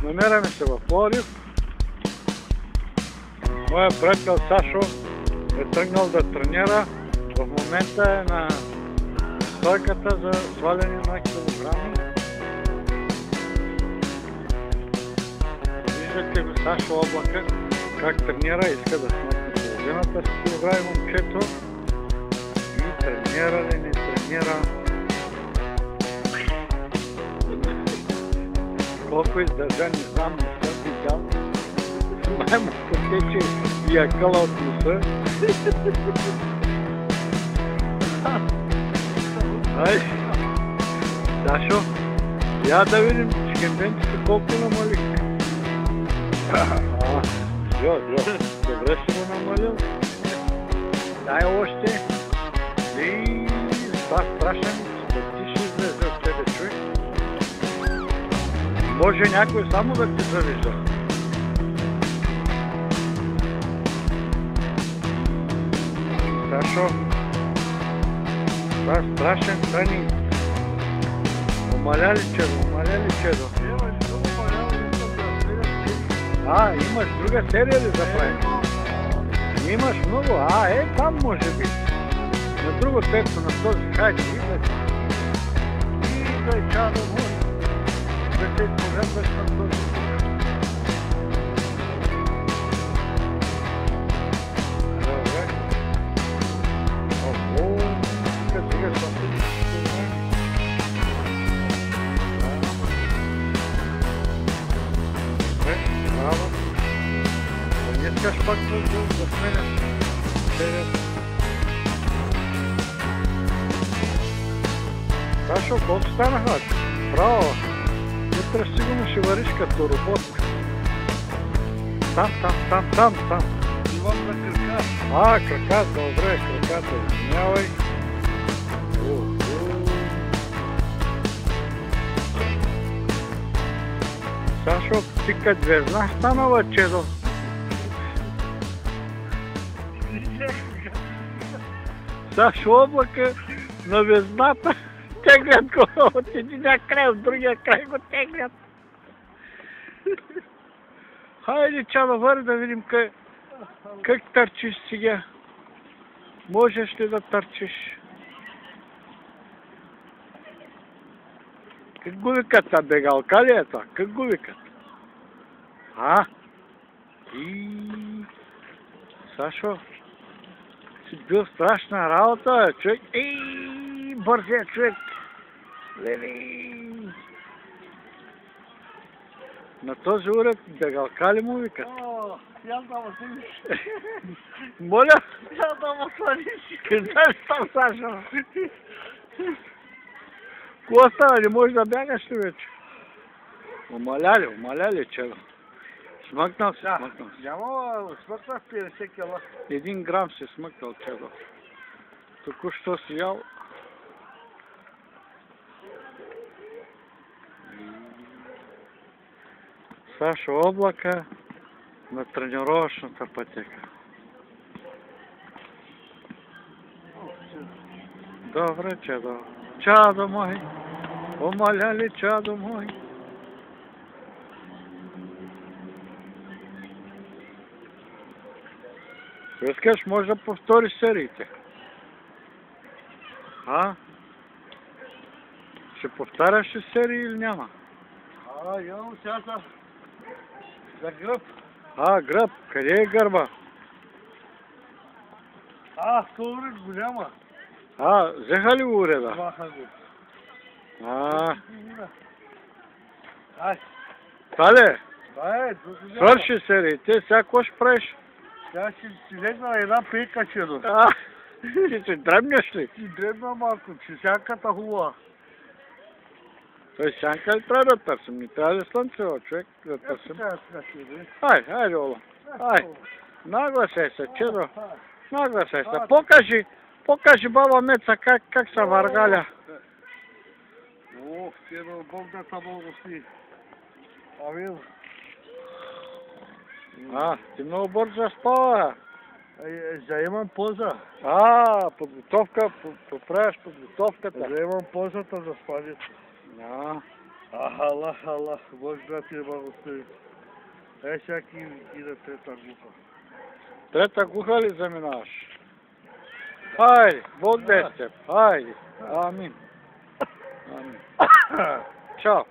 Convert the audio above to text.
Намираме се в Пловдив. Моят приятел Сашо е тръгнал да тренира. В момента е на стойката за сваляне на килограми. Виждате го Сашо Облака как тренира, иска да смъкне половината с килограми момчето. И тренира ли, не тренира. Колко издържа, не знам, не съм видял. Май му потече и акъла от носа. Ай, Сашо, я да видим чекенденците колко намалих. Добре си го намалил. Дай още. И това страшен, ти ще излезе от тебе човек. Може някой само да ти завижда. Сашо, това страшен тренинг. Умаля ли чедо? Имаш друга серия ли да правиш? Имаш много, там може би. На друго тесто, на този хайде, идвай чадо мой. Да се изпогледваш на този. Добре. Сега съм браво. Не искаш пак да сменяш серията. Сашо, колко станаха? Браво! Утре сигурно ще вариш като робот. Там. Имам на крака. Крака, добре, краката, извинявай. Сашо, ти като звезда станала, чедо. Сашо Облака на везната теглят го от единия край, от другия край го теглят. Хайде, чадо, вари да видим как търчиш сега. Можеш ли да търчиш? Как го викат та бегалка ли е това? Как го викат? Сашо, си бил страшна работа, човек. Бързия човек. Леви. На този уред бегалка ли му викат? Я да ме свалиш. Моля? Я да ме свалиш. Къде си там, Сашо? Какво стана? Не можеш да бягаш ли вече? Умаля ли, чедо? Смъкнал си, смъкнал си. Няма, смъкнах 50 кила. 1 грам си смъкнал, чедо. Току-що си ял. Сашо Облака на тренировъчната пътека. Добре, чедо. Чадо мой, умаля ли, чадо мой? Искаш, може да повториш сериите. Ще повтаряш ли серии или няма? Имам сега за гръб. Гръб. Къде е гърба? Уред голяма. Взеха ли го уреда? Ваха го. Това ли е? Това е. Свърши сериите, сега какво ще правиш? Сега ще си легна една пейка, чедо. Ти се дръбнеш ли? Ти дребна малко, че сянката хубава. Той сянка ли трябва да търсим? Не трябва да слънцева, човек, да търсим. Хайде, Ола. Нагласай се, чедо. Нагласай се. Покажи баба Меца как се въргаля. Чедо, Бог да са благослови. Амин. Ти много бързо спава. Заемам поза. Подготовка, поправяш подготовката. Заемам позата за спалица. Allah, Allah, Бог да ти благослови. Сега иде трета глупа. Трета глуха ли заминаваш? Хайде, Бог да е с теб. Хайде. Амин. Амин. Чао.